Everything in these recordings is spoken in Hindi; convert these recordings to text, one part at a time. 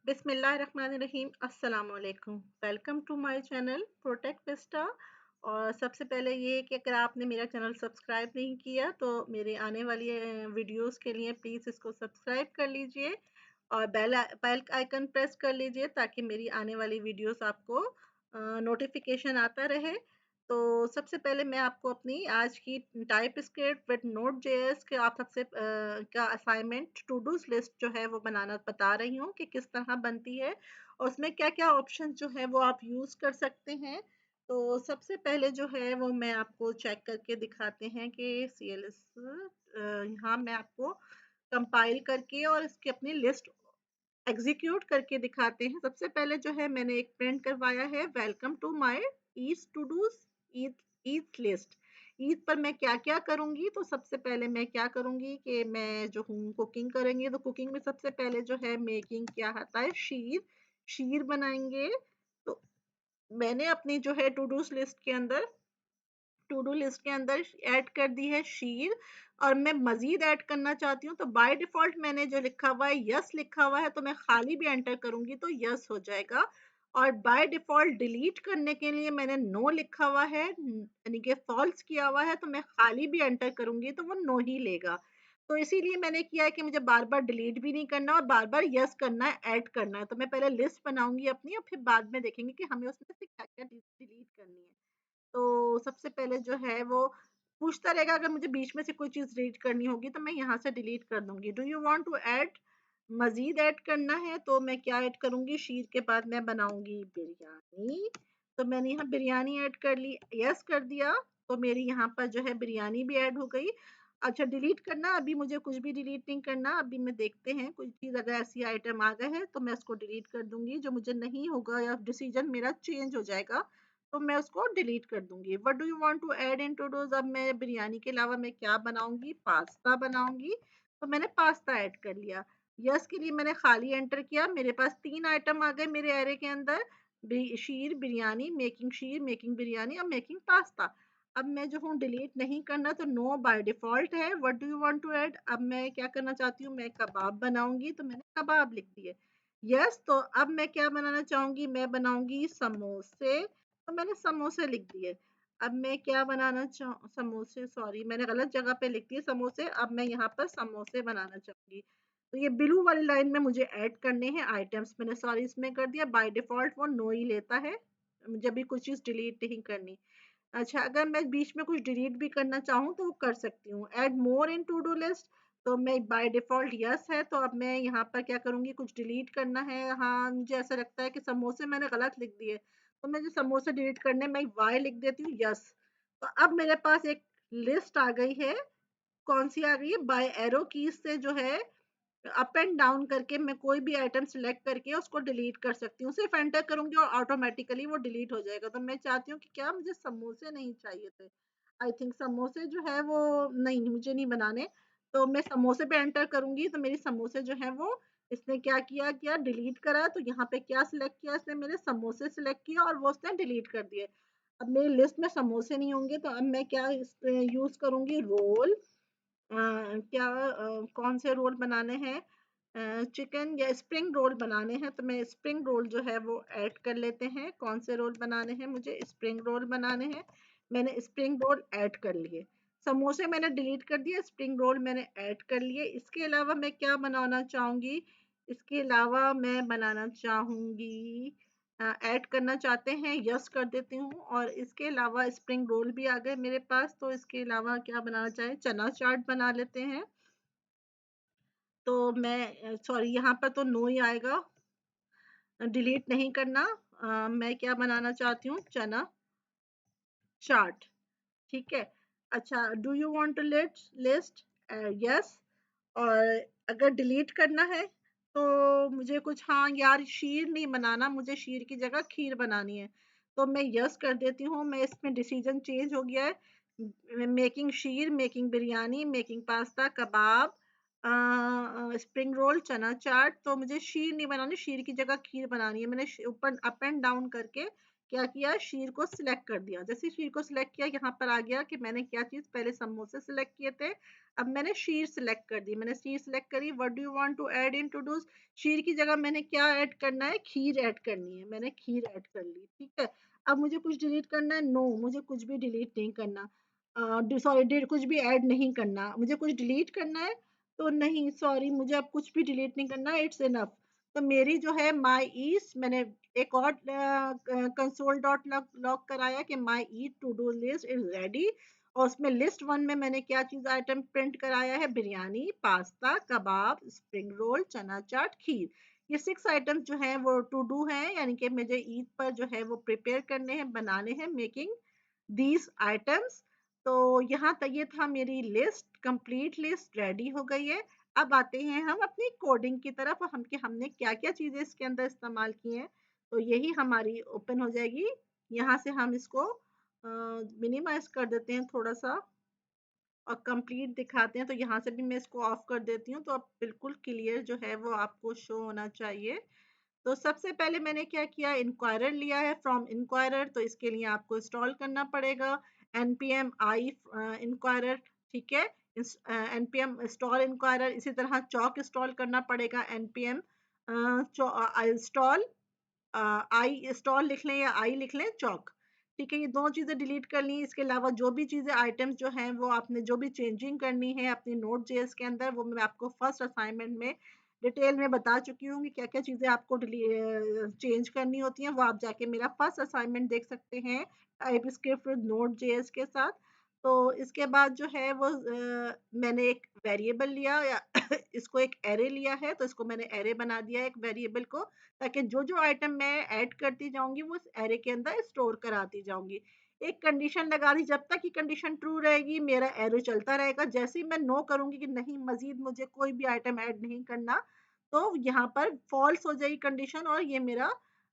बिस्मिल्लाहिर्रहमानिर्रहीम अस्सलाम वालेकुम। Welcome to my channel Protect Vista. और सबसे पहले ये कि अगर आपने मेरा चैनल सब्सक्राइब नहीं किया तो मेरे आने वाली वीडियोस के लिए प्लीज़ इसको सब्सक्राइब कर लीजिए और बेल आइकन प्रेस कर लीजिए ताकि मेरी आने वाली वीडियोस आपको नोटिफिकेशन आता रहे। तो सबसे पहले मैं आपको अपनी आज की type script with note JS के आप सबसे का असाइनमेंट टू डूज लिस्ट जो है वो बनाना बता रही हूँ कि किस तरह बनती है और उसमें क्या क्या ऑप्शन जो है वो आप यूज़ कर सकते हैं। तो सबसे पहले जो है वो मैं आपको चेक करके दिखाते हैं कि सी एल एस यहाँ मैं आपको कंपाइल करके और इसकी अपनी लिस्ट एग्जीक्यूट करके दिखाते हैं। सबसे पहले जो है मैंने एक प्रिंट करवाया है वेलकम टू माय ईज to-dos Eid Eid list. Eid पर मैं क्या क्या करूंगी, तो सबसे पहले मैं क्या करूंगी कि मैं जो हूँ कुकिंग करेंगे, तो कुकिंग में सबसे पहले जो है मेकिंग क्या आता है, शीर शीर बनाएंगे। तो मैंने अपनी जो है टू डू लिस्ट के अंदर ऐड कर दी है शीर। और मैं मजीद ऐड करना चाहती हूँ तो बाय डिफॉल्ट मैंने जो लिखा हुआ है यस लिखा हुआ है, तो मैं खाली भी एंटर करूंगी तो यस हो जाएगा। और बाय डिफॉल्ट डिलीट करने के लिए मैंने नो लिखा हुआ है, यानी कि फॉल्स किया हुआ है, तो मैं खाली भी एंटर करूंगी तो वो नो ही लेगा। तो इसीलिए मैंने किया है कि मुझे बार बार डिलीट भी नहीं करना और बार बार यस करना है, ऐड करना है। तो मैं पहले लिस्ट बनाऊंगी अपनी और फिर बाद में देखेंगे कि हमें उसमें से क्या क्या डिलीट करनी है। तो सबसे पहले जो है वो पूछता रहेगा, अगर मुझे बीच में से कोई चीज़ डिलीट करनी होगी तो मैं यहाँ से डिलीट कर दूंगी। Do you want to add, मजीद ऐड करना है तो मैं क्या ऐड करूंगी, शीर के बाद मैं बनाऊंगी बिरयानी। तो मैंने यहाँ बिरयानी ऐड कर ली, यस कर दिया, तो मेरी यहाँ पर जो है बिरयानी भी ऐड हो गई। अच्छा, डिलीट करना, अभी मुझे कुछ भी डिलीट नहीं करना। अभी मैं देखते हैं कोई चीज़ अगर ऐसी आइटम आ गए हैं तो मैं उसको डिलीट कर दूंगी, जो मुझे नहीं होगा या डिसीजन मेरा चेंज हो जाएगा तो मैं उसको डिलीट कर दूंगी। What do you want to add in to dos, अब मैं बिरयानी के अलावा मैं क्या बनाऊंगी, पास्ता बनाऊंगी, तो मैंने पास्ता ऐड कर लिया। यस के लिए मैंने खाली एंटर किया, मेरे पास 3 आइटम आ गए मेरे एरे के अंदर, शीर बिरयानी, मेकिंग शीर, मेकिंग बिरयानी और मेकिंग पास्ता। अब मैं जो हूँ डिलीट नहीं करना तो नो बाय डिफॉल्ट है। What do you want to add, अब मैं क्या करना चाहती हूँ, मैं कबाब बनाऊंगी तो मैंने कबाब लिख दिए। यस, तो अब मैं क्या बनाना चाहूंगी, मैं बनाऊंगी समोसे, तो मैंने समोसे लिख दिए। अब मैं क्या बनाना चाहूँ, समोसे, सॉरी मैंने गलत जगह पे लिख दिए समोसे, अब मैं यहाँ पर समोसे बनाना चाहूंगी। तो ये ब्लू वाली लाइन में मुझे ऐड करने हैं आइटम्स, मैंने सॉरी इसमें कर दिया, बाय डिफॉल्ट वो नो ही लेता है, जब भी कुछ चीज़ डिलीट नहीं करनी। अच्छा, अगर मैं बीच में कुछ डिलीट भी करना चाहूँ तो वो कर सकती हूँ। Add more in to do list, तो मैं बाय डिफॉल्ट यस है, तो अब मैं यहाँ पर क्या करूँगी, कुछ डिलीट करना है। हाँ, मुझे ऐसा लगता है कि समोसे मैंने गलत लिख दिए, तो मैं जो समोसे डिलीट करने मैं वाई लिख देती हूँ, यस। तो अब मेरे पास एक लिस्ट आ गई है। कौन सी आ गई है, बाय एरो कीज से जो है अप एंड डाउन करके मैं कोई भी आइटम सिलेक्ट करके उसको डिलीट कर सकती हूँ। सिर्फ एंटर करूंगी और ऑटोमेटिकली वो डिलीट हो जाएगा। तो मैं चाहती हूँ कि क्या, मुझे समोसे नहीं चाहिए थे, आई थिंक समोसे जो है वो नहीं, मुझे नहीं बनाने। तो मैं समोसे पे एंटर करूंगी तो मेरी समोसे जो है वो, इसने क्या किया, क्या डिलीट करा, तो यहाँ पे क्या सिलेक्ट किया, इसने मेरे समोसे सिलेक्ट किया और वो उसने डिलीट कर दिए। अब मेरी लिस्ट में समोसे नहीं होंगे तो अब मैं क्या यूज करूंगी, रोल। क्या कौन से रोल बनाने हैं, चिकन या स्प्रिंग रोल बनाने हैं, तो मैं स्प्रिंग रोल जो है वो ऐड कर लेते हैं। कौन से रोल बनाने हैं, मुझे स्प्रिंग रोल बनाने हैं, मैंने स्प्रिंग रोल ऐड कर लिए। समोसे मैंने डिलीट कर दिया, स्प्रिंग रोल मैंने ऐड कर लिए। इसके अलावा मैं क्या बनाना चाहूँगी, इसके अलावा मैं बनाना चाहूँगी, ऐड करना चाहते हैं, यस कर देती हूँ। और इसके अलावा स्प्रिंग रोल भी आ गए मेरे पास, तो इसके अलावा क्या बनाना चाहें, चना चाट बना लेते हैं। तो मैं सॉरी यहाँ पर तो नो ही आएगा, डिलीट नहीं करना। मैं क्या बनाना चाहती हूँ, चना चाट, ठीक है। अच्छा, do you want to list, yes. और अगर डिलीट करना है तो मुझे कुछ, हाँ यार शीर नहीं बनाना, मुझे शीर की जगह खीर बनानी है, तो मैं यस कर देती हूँ। मैं इसमें डिसीजन चेंज हो गया है, मेकिंग शीर, मेकिंग बिरयानी, मेकिंग पास्ता, कबाब, स्प्रिंग रोल, चना चाट, तो मुझे शीर नहीं बनानी, शीर की जगह खीर बनानी है। मैंने ऊपर अप एंड डाउन करके क्या किया, शीर को सिलेक्ट कर दिया। जैसे शीर को सिलेक्ट किया, यहाँ पर आ गया कि मैंने क्या चीज, पहले समोसे सिलेक्ट किए थे, अब मैंने शीर सिलेक्ट कर दी। मैंने शीर सिलेक्ट करी। What do you want to add in to do, शीर की जगह मैंने क्या ऐड करना है, खीर ऐड करनी है। मैंने खीर ऐड कर ली, ठीक है। अब मुझे कुछ डिलीट करना है, नो, मुझे कुछ भी डिलीट नहीं करना, सॉरी, कुछ भी ऐड नहीं करना। मुझे कुछ डिलीट करना है तो नहीं, सॉरी, मुझे अब कुछ भी डिलीट नहीं करना, इट्स इनफ। तो मेरी जो है माई ईस्ट, मैंने एक और कंसोल डॉट लॉग कराया कि my eat to do list is ready. और उसमें लिस्ट वन में मैंने क्या चीज आइटम प्रिंट कराया है, बिरयानी, पास्ता, कबाब, स्प्रिंग रोल, चना चाट, खीर। ये 6 आइटम्स जो हैं वो टू डू हैं, यानी कि मुझे ईद पर जो है वो प्रिपेयर करने हैं, बनाने हैं, मेकिंग दीज आइटम्स। तो यहाँ तक ये था मेरी लिस्ट, कंप्लीट लिस्ट रेडी हो गई है। अब आते हैं हम अपनी कोडिंग की तरफ, हम कि हमने क्या क्या चीजें इसके अंदर इस्तेमाल की हैं। तो यही हमारी ओपन हो जाएगी। यहाँ से हम इसको मिनिमाइज कर देते हैं थोड़ा सा और कंप्लीट दिखाते हैं। तो यहाँ से भी मैं इसको ऑफ कर देती हूँ, तो अब बिल्कुल क्लियर जो है वो आपको शो होना चाहिए। तो सबसे पहले मैंने क्या किया, इंक्वायरर लिया है, फ्रॉम इंक्वायरर। तो इसके लिए आपको इंस्टॉल करना पड़ेगा npm i इंक्वायरर, ठीक है। npm install inquirer. इसी तरह चौक इंस्टॉल करना पड़ेगा, npm इंस्टॉल आई इंस्टॉल लिख लें या आई लिख लें, चौक, ठीक है। ये दोनों चीजें डिलीट कर ली। इसके अलावा जो भी चीजें आइटम्स जो हैं वो आपने जो भी चेंजिंग करनी है अपनी नोट जेएस के अंदर, वो मैं आपको फर्स्ट असाइनमेंट में डिटेल में बता चुकी हूँ कि क्या क्या चीजें आपको चेंज करनी होती हैं। वो आप जाके मेरा फर्स्ट असाइनमेंट देख सकते हैं, type script with note JS के साथ। तो इसके बाद जो है वो मैंने एक वेरिएबल लिया या इसको एक एरे लिया है, तो इसको मैंने एरे बना दिया एक वेरिएबल को, ताकि जो जो आइटम मैं ऐड करती जाऊंगी वो उस एरे के अंदर स्टोर कराती जाऊंगी। एक कंडीशन लगा दी, जब तक ये कंडीशन ट्रू रहेगी मेरा एरे चलता रहेगा। जैसे ही मैं नो करूंगी कि नहीं, मजीद मुझे कोई भी आइटम ऐड नहीं करना, तो यहाँ पर फॉल्स हो जाएगी कंडीशन और ये मेरा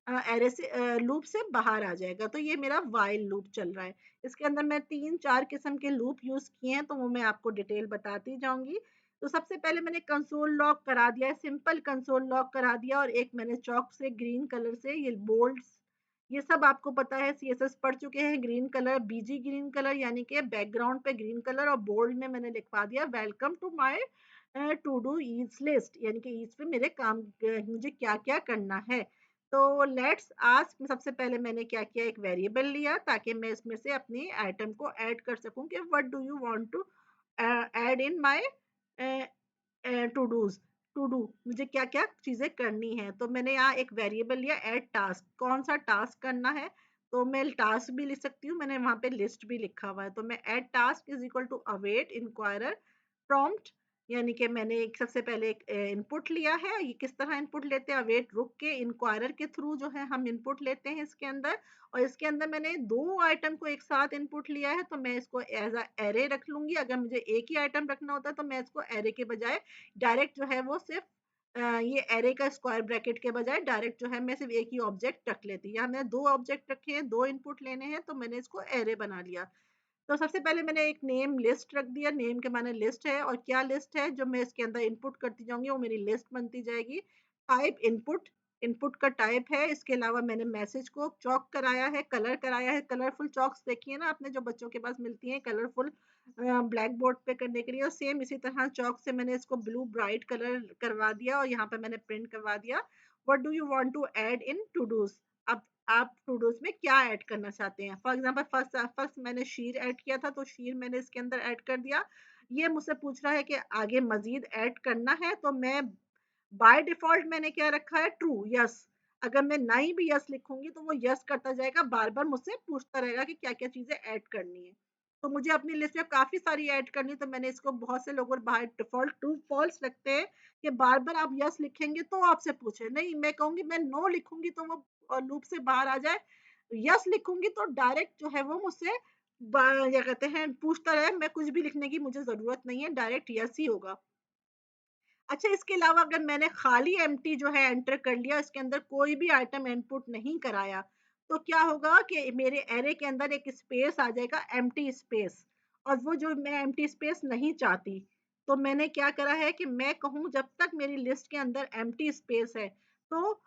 एरे से लूप से बाहर आ जाएगा। तो ये मेरा वाइल लूप चल रहा है। इसके अंदर मैं 3-4 किस्म के लूप यूज किए हैं, तो वो मैं आपको डिटेल बताती जाऊंगी। तो सबसे पहले मैंने कंसोल लॉक करा दिया है, सिंपल कंसोल लॉक करा दिया। और एक मैंने चौक से ग्रीन कलर से ये बोल्ड, ये सब आपको पता है, सीएसएस पढ़ चुके हैं। ग्रीन कलर, बीजी ग्रीन कलर, यानी कि बैकग्राउंड पे ग्रीन कलर, और बोल्ड में मैंने लिखवा दिया welcome to my to do each list, यानी कि ईच पे मेरे काम मुझे क्या क्या करना है। तो लेट्स आस्क, सबसे पहले मैंने क्या किया, एक वेरिएबल लिया ताकि मैं इसमें से अपनी आइटम को ऐड कर सकूं कि what do you want to add in my to dos, to do, मुझे क्या क्या चीजें करनी है। तो मैंने यहाँ एक वेरिएबल लिया ऐड टास्क, कौन सा टास्क करना है। तो मैं टास्क भी लिख सकती हूँ, मैंने वहां पे लिस्ट भी लिखा हुआ है। तो मैं add task is equal to await inquirer prompt, यानी कि मैंने एक सबसे पहले एक इनपुट लिया है। ये किस तरह इनपुट लेते हैं, अवेट रुक के इंक्वायरर के थ्रू जो है हम इनपुट लेते हैं इसके अंदर। और इसके अंदर मैंने 2 आइटम को एक साथ इनपुट लिया है, तो मैं इसको एज अ एरे रख लूंगी। अगर मुझे एक ही आइटम रखना होता है तो मैं इसको एरे के बजाय डायरेक्ट जो है वो सिर्फ ये एरे का स्क्वायर ब्रैकेट के बजाय डायरेक्ट जो है मैं सिर्फ एक ही ऑब्जेक्ट रख लेती। यहाँ मैंने 2 ऑब्जेक्ट रखे हैं, 2 इनपुट लेने हैं, तो मैंने इसको एरे बना लिया। तो सबसे पहले मैंने एक नेम लिस्ट रख दिया, नेम के माने लिस्ट है, और क्या लिस्ट है जो मैं इसके अंदर इनपुट करती जाऊंगी वो मेरी लिस्ट बनती जाएगी। टाइप इनपुट, इनपुट का टाइप है। इसके अलावा मैंने मैसेज को चौक कराया है, कलर कराया है, कलरफुल चौक्स देखिए ना आपने, जो बच्चों के पास मिलती हैं कलरफुल ब्लैक बोर्ड पे करने के लिए। और सेम इसी तरह चौक से मैंने इसको ब्लू ब्राइट कलर करवा दिया और यहाँ पे मैंने प्रिंट करवा दिया, what do you want to add in to dos. अब आप टू डूज में क्या ऐड करना चाहते हैं। फॉर एग्जाम्पल फर्स्ट फर्स्ट मैंने शीर ऐड किया था, तो शीर मैंने इसके अंदर ऐड कर दिया। ये मुझसे पूछ रहा है कि आगे मजीद ऐड करना है, तो मैं बाय डिफॉल्ट मैंने क्या रखा है, ट्रू, यस। अगर मैं नहीं भी यस लिखूंगी तो वो यस करता जाएगा, बार बार मुझसे पूछता रहेगा कि क्या क्या चीजें ऐड करनी है। तो मुझे अपनी लिस्ट में काफी सारी ऐड करनी, तो मैंने इसको, बहुत से लोग बाय डिफॉल्ट ट्रू फॉल्स रखते हैं कि बार बार आप यस लिखेंगे तो आपसे पूछे। नहीं, मैं कहूंगी मैं नो लिखूंगी तो वो लूप से बाहर आ जाए, यस लिखूंगी तो डायरेक्ट जो है वो मुझसे क्या कहते हैं पूछता रहे। मैं कुछ भी लिखने की मुझे जरूरत नहीं है, डायरेक्ट यस ही होगा। अच्छा, इसके अलावा अगर मैंने खाली एम्प्टी जो है एंटर कर लिया, इसके अंदर कोई भी आइटम इनपुट नहीं कराया, तो क्या होगा कि मेरे एरे के अंदर एक स्पेस आ जाएगा, एम्प्टी स्पेस। और वो जो मैं एम्प्टी स्पेस नहीं चाहती, तो मैंने क्या करा है कि मैं कहूँ जब तक मेरी लिस्ट के अंदर एम्प्टी स्पेस है, तो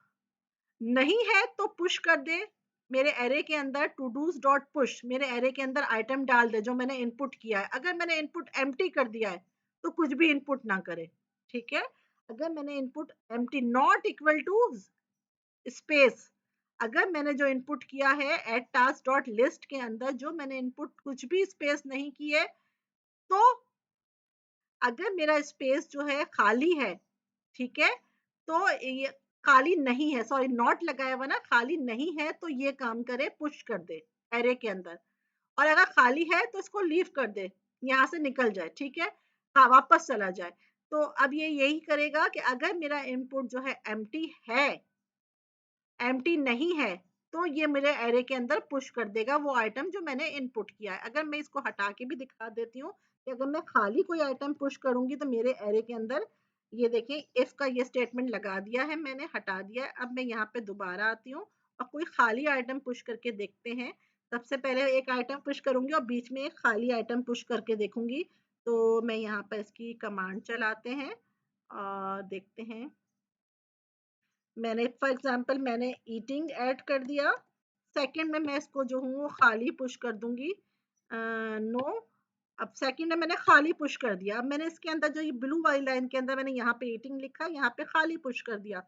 नहीं है तो पुश कर दे, मेरे एरे के अंदर टू डूज डॉट पुश मेरे एरे के अंदर आइटम डाल दे जो मैंने इनपुट किया है। अगर मैंने इनपुट एम्प्टी कर दिया है तो कुछ भी इनपुट ना करे। ठीक है, अगर मैंने input empty not equal to space, अगर मैंने जो इनपुट किया है एट टास्क डॉट लिस्ट के अंदर जो मैंने इनपुट कुछ भी स्पेस नहीं की है, तो अगर मेरा स्पेस जो है खाली है, ठीक है, तो ये खाली नहीं है, सॉरी नॉट लगाया हुआ ना, खाली नहीं है तो ये काम करे, पुश कर दे एरे के अंदर। और अगर खाली है तो इसको लीव कर दे, यहाँ से निकल जाए। ठीक है, हाँ वापस चला जाए। तो अब ये यही करेगा कि अगर मेरा इनपुट जो है एम्प्टी है, एम्प्टी नहीं है, तो ये मेरे एरे के अंदर पुश कर देगा वो आइटम जो मैंने इनपुट किया है। अगर मैं इसको हटा के भी दिखा देती हूँ कि अगर मैं खाली कोई आइटम पुश करूंगी तो मेरे एरे के अंदर, ये देखें इफ का ये स्टेटमेंट लगा दिया है मैंने, हटा दिया है। अब मैं यहाँ पे दोबारा आती हूँ और कोई खाली आइटम पुश करके देखते हैं। सबसे पहले एक आइटम पुश करूंगी और बीच में एक खाली आइटम पुश करके देखूंगी। तो मैं यहाँ पर इसकी कमांड चलाते हैं और देखते हैं। मैंने फॉर एग्जांपल मैंने ईटिंग ऐड कर दिया, सेकंड में मैं इसको जो हूँ वो खाली पुश कर दूंगी, नो। अब सेकंड में मैंने खाली पुश कर दिया। अब मैंने इसके अंदर जो ये ब्लू वाली लाइन के अंदर मैंने यहाँ पे ईटिंग लिखा, यहाँ पे खाली पुश कर दिया।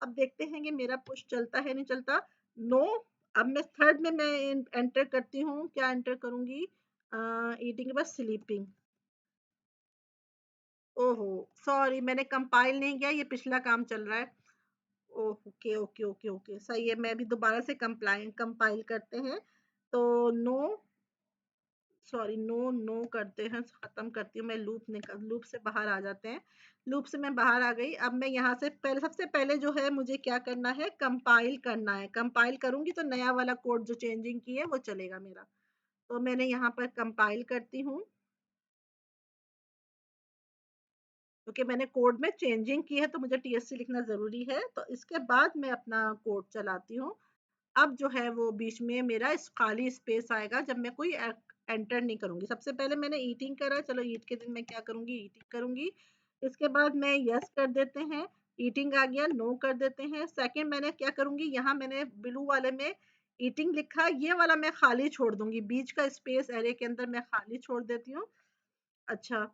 अब देखते हैं कि मेरा पुश चलता है नहीं चलता। नो। अब मैं थर्ड में मैं एंटर करती हूँ, क्या एंटर करूंगी, ईटिंग के बाद स्लीपिंग। ओहो, सॉरी मैंने कंपाइल नहीं किया, ये पिछला काम चल रहा है। ओके ओके ओके ओके, सही है। मैं भी दोबारा से कंपाइल करते हैं। तो नो, सॉरी नो नो करते हैं, खत्म करती हूँ मैं। लूप से बाहर आ जाते हैं। लूप से मैं बाहर आ गई। अब मैं यहाँ से पहले, सबसे पहले जो है मुझे क्या करना है, कंपाइल करना है। कंपाइल करूंगी तो नया वाला कोड जो चेंजिंग की है वो चलेगा मेरा। तो मैंने यहाँ पर कंपाइल करती हूँ क्योंकि मैंने कोड में चेंजिंग की है तो मुझे टीएससी लिखना जरूरी है। तो इसके बाद मैं अपना कोड चलाती हूँ। अब जो है वो बीच में मेरा खाली स्पेस आएगा जब मैं कोई एंटर नहीं करूंगी। सबसे पहले मैंने ईटिंग करा, चलो ईट के दिन मैं क्या करूंगी, ईटिंग करूंगी। इसके बाद मैं यस कर देते हैं, ईटिंग आ गया, नो कर देते हैं। सेकंड मैंने क्या करूंगी, यहाँ मैंने ब्लू वाले में ईटिंग लिखा, ये वाला मैं खाली छोड़ दूंगी, बीच का स्पेस एरे के अंदर मैं खाली छोड़ देती हूँ। अच्छा,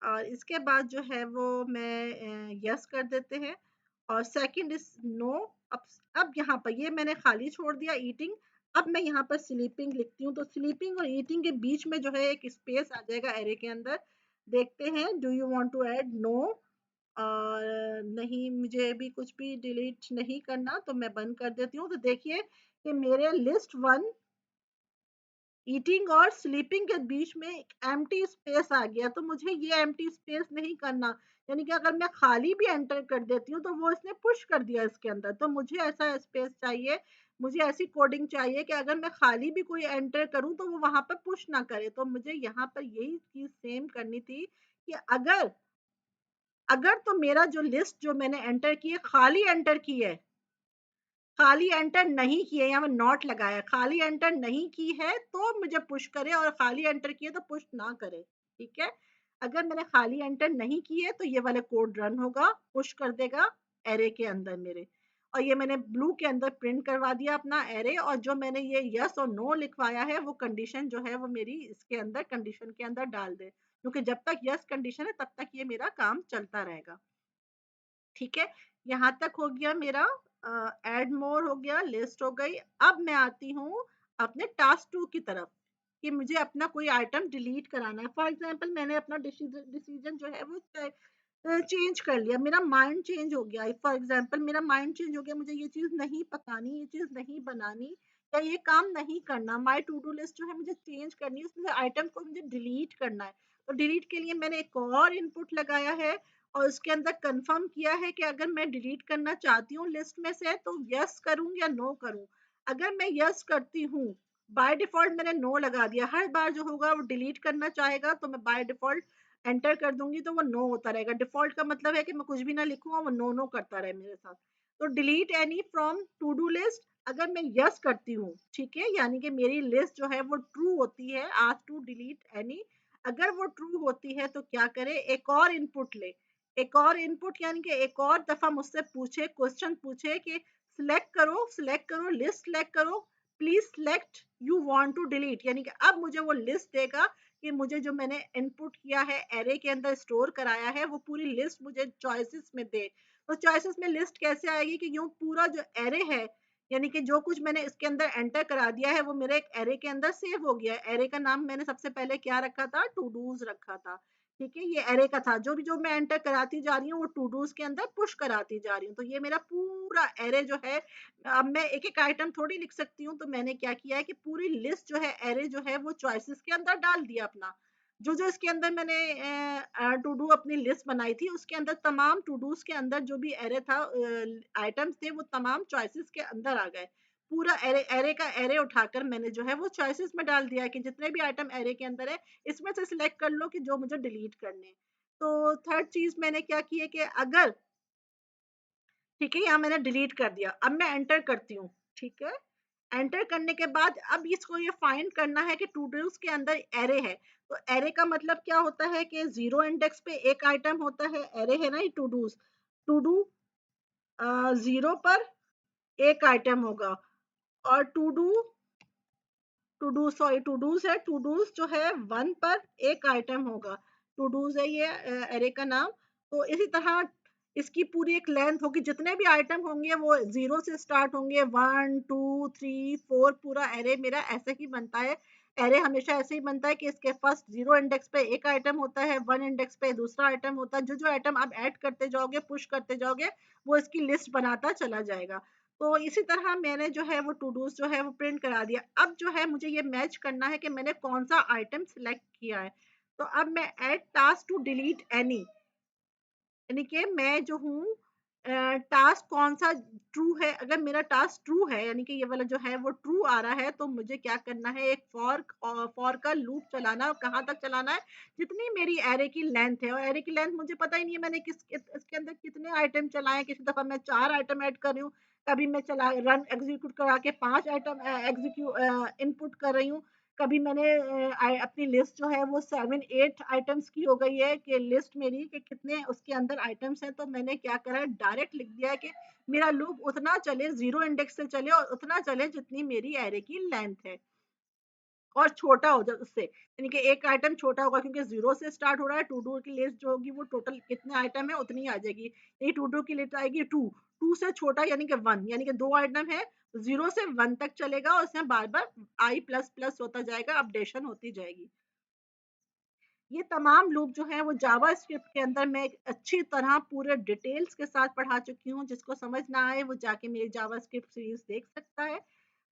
और इसके बाद जो है वो मैं यस कर देते हैं और सेकंड इज नो। अब यहाँ पर ये मैंने खाली छोड़ दिया ईटिंग। अब मैं यहाँ पर स्लीपिंग लिखती हूँ, तो स्लीपिंग और ईटिंग के बीच में जो है एक स्पेस आ जाएगा एरे के अंदर। देखते हैं, do you want to add, no. और नहीं, मुझे भी कुछ भी डिलीट नहीं करना, तो मैं बंद कर देती हूँ। तो देखिए कि मेरे लिस्ट वन ईटिंग और स्लीपिंग के बीच में एक एम्प्टी स्पेस आ गया। तो मुझे ये एम्प्टी स्पेस नहीं करना, यानी कि अगर मैं खाली भी एंटर कर देती हूँ तो वो इसने पुश कर दिया इसके अंदर। तो मुझे ऐसा स्पेस चाहिए, मुझे ऐसी कोडिंग चाहिए कि अगर मैं खाली भी कोई एंटर करूँ तो वो वहां पर पुश ना करे। तो मुझे यहाँ पर यही चीज सेम करनी थी कि अगर अगर तो मेरा जो लिस्ट जो मैंने एंटर की है खाली एंटर की है, खाली एंटर नहीं की है, यहाँ पे नॉट लगाया, खाली एंटर नहीं की है तो मुझे पुश करे, और खाली एंटर किए तो पुश ना करे। ठीक है, अगर मैंने खाली एंटर नहीं की है तो ये वाला कोड रन होगा, पुश कर देगा एरे के अंदर मेरे। और ये मैंने ब्लू के अंदर प्रिंट करवा दिया अपना एरे, और जो मैंने ये यस और नो लिखवाया है वो कंडीशन जो है वो मेरी इसके अंदर कंडीशन के अंदर डाल दे, क्योंकि जब तक यस कंडीशन है तब तक ये मेरा काम चलता रहेगा। ठीक है, यहाँ तक हो गया मेरा। ऐड मोर हो गया, लिस्ट हो गई। अब मैं आती हूँ अपने टास्क 2 की तरफ कि मुझे अपना कोई आइटम डिलीट कराना है। फॉर एग्जांपल मैंने अपना डिसीजन जो है वो चेंज कर लिया, मेरा माइंड चेंज हो गया। फॉर एग्जांपल मेरा माइंड चेंज हो गया, मुझे ये चीज नहीं पकानी, ये चीज नहीं बनानी, या ये काम नहीं करना। माई टू डू लिस्ट जो है मुझे चेंज करनी है, उसमें आइटम को मुझे डिलीट करना है। तो डिलीट के लिए मैंने एक और इनपुट लगाया है और उसके अंदर कंफर्म किया है कि अगर मैं डिलीट करना चाहती हूँ लिस्ट में से तो यस करूँ या नो करूँ। अगर मैं यस करती हूँ, बाय डिफॉल्ट मैंने नो लगा दिया, हर बार जो होगा वो डिलीट करना चाहेगा तो मैं बाय डिफॉल्ट एंटर कर दूंगी तो वो नो होता रहेगा। डिफॉल्ट का मतलब है कि मैं कुछ भी ना लिखूंगा, वो नो नो करता रहे मेरे साथ। तो delete any from to do list, अगर मैं यस करती हूँ, ठीक है, यानी कि मेरी लिस्ट जो है वो ट्रू होती है, आज टू डिलीट एनी। अगर वो ट्रू होती है तो क्या करे, एक और इनपुट ले। एक और इनपुट यानी कि एक और दफा मुझसे पूछे, क्वेश्चन पूछे कि सिलेक्ट करो लिस्ट, सिलेक्ट करो please select you want to delete, यानी कि अब मुझे वो लिस्ट देगा कि मुझे जो मैंने इनपुट किया है एरे के अंदर स्टोर कराया है वो पूरी लिस्ट मुझे चॉइसेस में दे। तो चॉइसेस में लिस्ट कैसे आएगी कि यूं पूरा जो एरे है, यानी कि जो कुछ मैंने इसके अंदर एंटर करा दिया है वो मेरे एक एरे के अंदर सेव हो गया है। एरे का नाम मैंने सबसे पहले क्या रखा था, टू डूज रखा था। ठीक है, ये एरे का था, जो भी जो मैं एंटर कराती जा रही हूँ वो टू डूज के अंदर पुश कराती जा रही हूँ। तो ये मेरा पूरा एरे जो है, अब मैं एक एक आइटम थोड़ी लिख सकती हूँ, तो मैंने क्या किया है कि पूरी लिस्ट जो है एरे जो है वो चॉइसेस के अंदर डाल दिया अपना। जो जो इसके अंदर मैंने टू डू अपनी लिस्ट बनाई थी उसके अंदर तमाम टू डूज के अंदर जो भी एरे था, आइटम्स थे, वो तमाम चॉइसेस के अंदर आ गए। पूरा एरे एरे का एरे उठाकर मैंने जो है वो चॉइसेस में डाल दिया है कि जितने भी आइटम एरे के अंदर है इसमें से सिलेक्ट कर लो कि जो मुझे डिलीट करने हैं। तो थर्ड चीज मैंने क्या की है कि अगर, ठीक है, यहाँ मैंने डिलीट कर दिया, अब मैं एंटर करती हूँ। ठीक है, एंटर करने के बाद अब इसको ये फाइंड करना है कि टू डूज के अंदर एरे है। तो एरे का मतलब क्या होता है कि जीरो इंडेक्स पे एक आइटम होता है, एरे है ना ये to dos. To do zero पर एक आइटम होगा, और to do, to do sorry to dos है, टू डूज जो है वन पर एक आइटम होगा। टू डूज है ये एरे का नाम। तो इसी तरह इसकी पूरी एक लेंथ होगी, जितने भी आइटम होंगे वो जीरो से स्टार्ट होंगे, वन टू थ्री फोर, पूरा एरे मेरा ऐसे ही बनता है। एरे हमेशा ऐसे ही बनता है कि इसके फर्स्ट जीरो इंडेक्स पे एक आइटम होता है, वन इंडेक्स पे दूसरा आइटम होता है, जो जो आइटम आप ऐड करते जाओगे पुश करते जाओगे वो इसकी लिस्ट बनाता चला जाएगा। तो इसी तरह मैंने जो है वो टू डूज जो है वो प्रिंट करा दिया। अब जो है मुझे ये मैच करना है कि मैंने कौन सा आइटम सिलेक्ट किया है। तो अब मैं add task to delete any, यानी कि मैं जो हूँ टास्क कौन सा ट्रू है, अगर मेरा टास्क ट्रू है यानी कि ये वाला जो है वो ट्रू आ रहा है, तो मुझे क्या करना है, एक फॉर का लूप चलाना। कहाँ तक चलाना है, जितनी मेरी एरे की लेंथ है, और एरे की लेंथ मुझे पता ही नहीं है मैंने इसके अंदर कितने आइटम चलाए। किसी दफा मैं 4 आइटम ऐड कर रही हूँ, कभी मैं चला रन एग्जीक्यूट करा के 5 आइटम एग्जीक्यूट इनपुट कर रही हूँ, कभी मैंने अपनी लिस्ट जो है वो 7 8 आइटम्स की हो गई है कि लिस्ट मेरी कि कितने उसके अंदर आइटम्स हैं। तो मैंने क्या करा है, डायरेक्ट लिख दिया है कि मेरा लूप उतना चले, जीरो इंडेक्स से चले और उतना चले जितनी मेरी एरे की लेंथ है, और छोटा हो जाए उससे, यानी कि एक आइटम छोटा होगा क्योंकि जीरो से स्टार्ट हो रहा है। टू डू की लिस्ट जो होगी वो टोटल कितने आइटम है उतनी आ जाएगी। ये टू डू की लिस्ट आएगी टू, टू से छोटा यानी कि वन, यानी कि दो आइटम है, जीरो से वन तक चलेगा और उसमें बार बार आई प्लस प्लस होता जाएगा, अपडेशन होती जाएगी। ये तमाम लूप जो है वो जावा स्क्रिप्ट के अंदर मैं एक अच्छी तरह पूरे डिटेल्स के साथ पढ़ा चुकी हूँ। जिसको समझ ना आए वो जाके मेरी जावा स्क्रिप्ट सीरीज देख सकता है।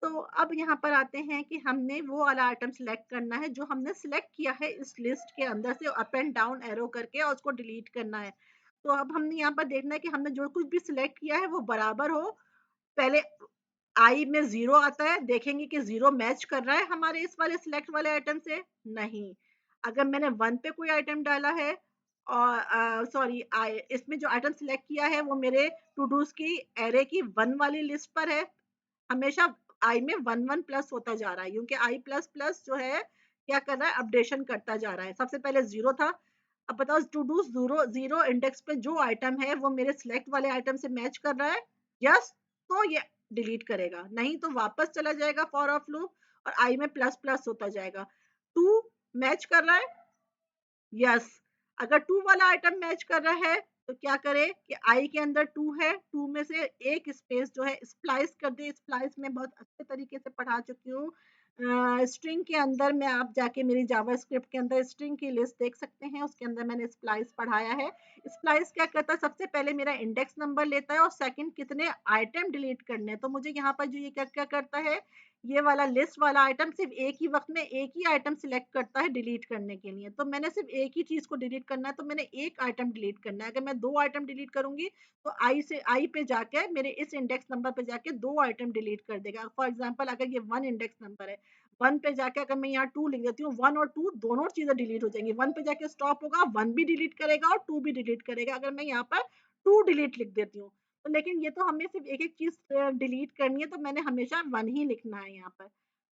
तो अब यहाँ पर आते हैं कि हमने वो वाला आइटम सिलेक्ट करना है जो हमने सिलेक्ट किया है इस लिस्ट के अंदर से, अप एंड डाउन एरो करके, और उसको डिलीट करना है। तो अब हमने यहाँ पर देखना है कि हमने जो कुछ भी सिलेक्ट किया है वो बराबर हो। पहले आई में जीरो आता है, देखेंगे कि जीरो मैच कर रहा है हमारे इस वाले सिलेक्ट वाले आइटम से, नहीं। अगर मैंने वन पे कोई आइटम डाला है, और सॉरी इसमें जो आइटम सिलेक्ट किया है वो मेरे टू डूज की एरे की वन वाली लिस्ट पर है, हमेशा आई में वन वन प्लस होता जा रहा है, क्योंकि आई प्लस प्लस जो है क्या कर रहा है, अपडेशन करता जा रहा है। सबसे पहले जीरो था, अब बताओ to do zero, zero index पे जो आइटम है वो मेरे सिलेक्ट वाले आइटम से मैच कर रहा है, यस, तो ये डिलीट करेगा, नहीं तो वापस चला जाएगा फॉर ऑफ लूप और आई में प्लस प्लस होता जाएगा। टू मैच कर रहा है, यस। अगर टू वाला आइटम मैच कर रहा है तो क्या करे कि आई के अंदर टू है, टू में से एक स्पेस जो है स्प्लाइस कर दे। स्प्लाइस में बहुत अच्छे तरीके से पढ़ा चुकी हूँ। स्ट्रिंग के अंदर में आप जाके मेरी जावा स्क्रिप्ट के अंदर स्ट्रिंग की लिस्ट देख सकते हैं, उसके अंदर मैंने स्प्लाइस पढ़ाया है। स्प्लाइस क्या करता है, सबसे पहले मेरा इंडेक्स नंबर लेता है और सेकंड कितने आइटम डिलीट करने हैं। तो मुझे यहाँ पर जो ये क्या क्या करता है, ये वाला लिस्ट वाला आइटम सिर्फ एक ही वक्त में एक ही आइटम सिलेक्ट करता है डिलीट करने के लिए। तो मैंने सिर्फ एक ही चीज को डिलीट करना है, तो मैंने एक आइटम डिलीट करना है। अगर मैं दो आइटम डिलीट करूंगी तो आई पे जाके मेरे इस इंडेक्स नंबर पे जाके दो आइटम डिलीट कर देगा। फॉर एग्जाम्पल अगर ये वन इंडेक्स नंबर है, वन पे जाके अगर मैं यहाँ टू लिख देती हूँ, वन और टू दोनों चीजें डिलीट हो जाएंगी। वन पे जाके स्टॉप होगा, वन भी डिलीट करेगा और टू भी डिलीट करेगा। अगर मैं यहाँ पर टू डिलीट लिख देती हूँ तो, लेकिन ये तो हमें सिर्फ एक एक चीज डिलीट करनी है, तो मैंने हमेशा वन ही लिखना है यहाँ पर।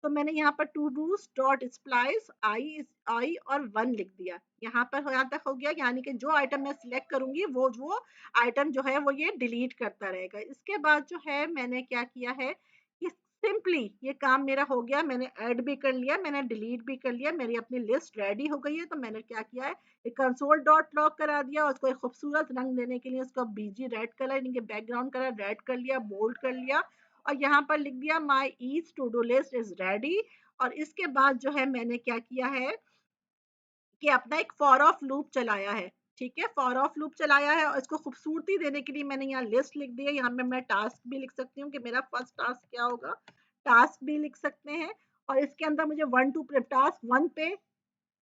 तो मैंने यहाँ पर टू डूज डॉट स्प्लाइस आई और वन लिख दिया। यहाँ पर यहाँ तक हो गया, यानी कि जो आइटम मैं सिलेक्ट करूंगी वो आइटम जो है वो ये डिलीट करता रहेगा। इसके बाद जो है मैंने क्या किया है कि सिंपली ये काम मेरा हो गया, मैंने ऐड भी कर लिया, मैंने डिलीट भी कर लिया, मेरी अपनी लिस्ट रेडी हो गई है। तो मैंने क्या किया है, एक कंसोल डॉट लॉग करा दिया, उसको एक खूबसूरत रंग देने के लिए उसका बीजी रेड कलर, यानी कि बैकग्राउंड कलर रेड कर लिया, बोल्ड कर लिया, और यहाँ पर लिख दिया my each to do list is ready. और इसके बाद जो है मैंने क्या किया है कि अपना एक फॉर ऑफ लूप चलाया है। ठीक है, फॉर ऑफ लूप चलाया है और इसको खूबसूरती देने के लिए मैंने यहाँ लिस्ट लिख दी है। यहाँ पे मैं टास्क भी लिख सकती हूँ कि मेरा फर्स्ट टास्क क्या होगा, टास्क भी लिख सकते हैं। और इसके अंदर मुझे वन टू टास्क वन पे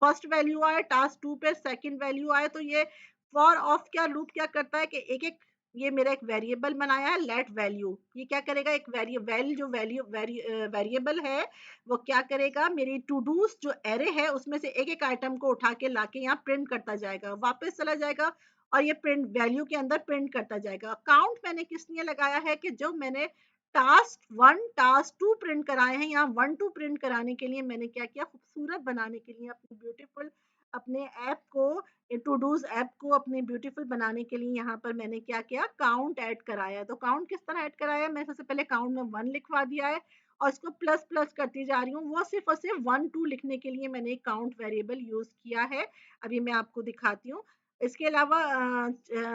फर्स्ट वैल्यू आए, टास्क टू पे सेकंड वैल्यू आए। तो ये फॉर ऑफ क्या लूप क्या करता है कि एक एक, ये मेरा एक वेरिएबल बनाया है लेट वैल्यू, ये क्या करेगा, एक वेरिएबल है, वो क्या करेगा, मेरी टू डूज जो एरे है उसमें से एक एक आइटम को उठा के लाके यहाँ प्रिंट करता जाएगा, वापस चला जाएगा, और ये प्रिंट वैल्यू के अंदर प्रिंट करता जाएगा। काउंट मैंने किस लिए लगाया है कि जो मैंने task one task two print कराए हैं, यहाँ वन टू प्रिंट कराने के लिए मैंने क्या किया, खूबसूरत बनाने के लिए अपनी ब्यूटीफुल अपने ऐप को, टू डूज ऐप को अपने ब्यूटीफुल बनाने के लिए यहाँ पर मैंने क्या किया, काउंट ऐड कराया। तो काउंट किस तरह ऐड कराया, मैं सबसे पहले काउंट में वन लिखवा दिया है और इसको प्लस प्लस करती जा रही हूँ, वो सिर्फ और सिर्फ वन टू लिखने के लिए मैंने एक काउंट वेरिएबल यूज किया है। अभी मैं आपको दिखाती हूँ। इसके अलावा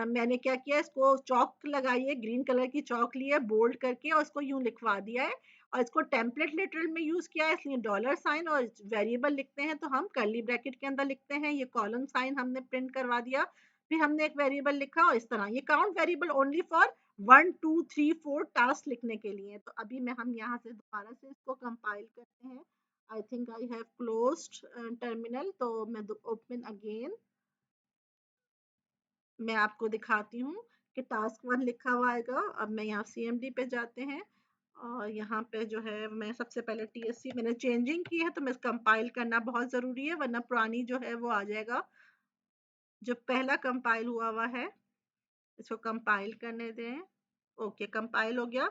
मैंने क्या किया, इसको चौक लगाई है, ग्रीन कलर की चौक ली है बोल्ड करके, और इसको यूं लिखवा दिया है। और इसको टेम्पलेट लिटरल में यूज किया है, इसलिए डॉलर साइन, और वेरिएबल लिखते हैं तो हम कर्ली ब्रैकेट के अंदर लिखते हैं। ये कॉलम साइन हमने प्रिंट करवा दिया, फिर हमने एक वेरिएबल लिखा, और इस तरह ये count variable only for 1 2 3 4 task लिखने के लिए। तो अभी मैं हम यहाँ से दोबारा से इसको कंपाइल करते हैं। I think I have closed terminal, तो मैं ओपन अगेन, मैं आपको दिखाती हूँ कि टास्क वन लिखा हुआ आएगा। अब मैं यहाँ सीएमडी पे जाते हैं, और यहाँ पे जो है मैं सबसे पहले टीएससी मैंने चेंजिंग की है, तो मैं कंपाइल करना बहुत ज़रूरी है, वरना पुरानी जो है वो आ जाएगा। जो पहला कंपाइल हुआ हुआ है इसको कंपाइल करने दें। ओके, कंपाइल हो गया।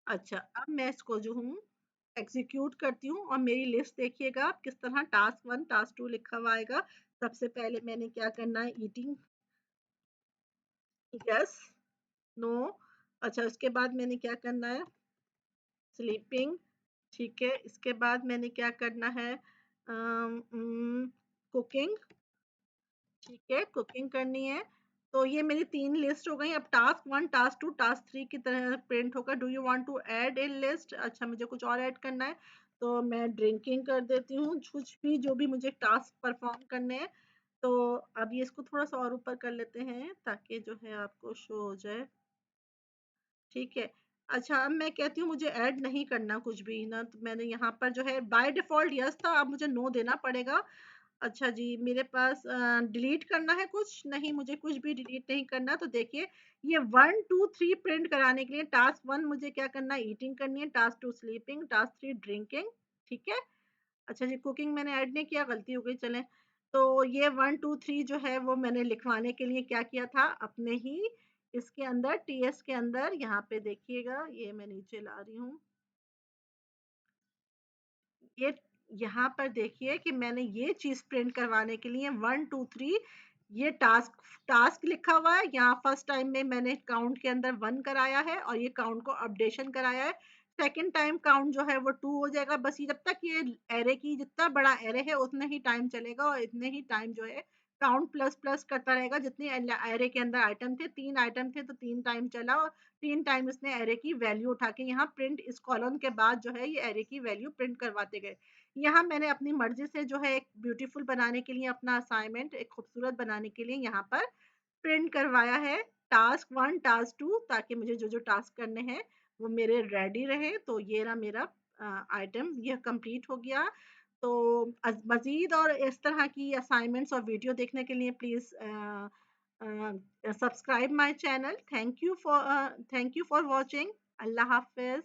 अच्छा, अब मैं इसको जो हूँ एग्जीक्यूट करती हूँ, और मेरी लिस्ट देखिएगा आप किस तरह टास्क वन टास्क टू लिखा हुआ आएगा। सबसे पहले मैंने क्या करना है, ईटिंग, यस, नो। अच्छा, उसके बाद मैंने क्या करना है, स्लीपिंग, ठीक है। इसके बाद मैंने क्या करना है, कुकिंग, ठीक है, कुकिंग करनी है। तो ये मेरी तीन लिस्ट हो गई। अब task one task two task three की तरह प्रिंट होगा। Do you want to add in list, अच्छा मुझे कुछ और ऐड करना है, तो मैं ड्रिंकिंग कर देती हूँ, कुछ भी जो भी मुझे टास्क परफॉर्म करने हैं। तो अब ये इसको थोड़ा सा और ऊपर कर लेते हैं ताकि जो है आपको शो हो जाए, ठीक है। अच्छा, अब मैं कहती हूँ मुझे ऐड नहीं करना कुछ भी ना, तो मैंने यहाँ पर जो है बाय डिफ़ॉल्ट यस था, अब मुझे नो देना पड़ेगा। अच्छा जी, मेरे पास डिलीट करना है कुछ? नहीं, मुझे कुछ भी डिलीट नहीं करना। तो देखिए, ये 1 2 3 प्रिंट कराने के लिए टास्क 1 मुझे क्या करना है, ईटिंग करनी है, टास्क 2 स्लीपिंग, टास्क 3 ड्रिंकिंग, ठीक है। अच्छा जी, कुकिंग मैंने ऐड नहीं किया, गलती हो गई, चलें। तो ये 1 2 3 जो है वो मैंने लिखवाने के लिए क्या किया था, अपने ही इसके अंदर टीएस के अंदर, यहाँ पे देखिएगा, ये मैं नीचे ला रही हूँ। ये यहाँ पर देखिए कि मैंने ये चीज़ प्रिंट करवाने के लिए 1 2 3 ये टास्क टास्क लिखा हुआ है। यहाँ फर्स्ट टाइम में मैंने काउंट के अंदर 1 कराया है, और ये काउंट को अपडेशन कराया है। सेकंड टाइम काउंट जो है वो 2 हो जाएगा। बस ये जब तक ये एरे की जितना बड़ा एरे है उतने ही टाइम चलेगा, और इतने ही टाइम जो है काउंट प्लस प्लस करता रहेगा। जितने एरे के अंदर आइटम थे, 3 आइटम थे, तो 3 टाइम चला, और 3 टाइम इसने एरे की वैल्यू उठा के यहाँ प्रिंट, इस कॉलम के बाद जो है ये एरे की वैल्यू प्रिंट करवाते गए। यहाँ मैंने अपनी मर्जी से जो है एक ब्यूटीफुल बनाने के लिए, अपना असाइनमेंट एक खूबसूरत बनाने के लिए यहाँ पर प्रिंट करवाया है टास्क वन टास्क टू, ताकि मुझे जो जो टास्क करने हैं वो मेरे रेडी रहे। तो ये रहा मेरा आइटम, यह कंप्लीट हो गया। तो मज़ीद और इस तरह की असाइनमेंट्स और वीडियो देखने के लिए please subscribe my channel. Thank you for watching. अल्लाह हाफिज़।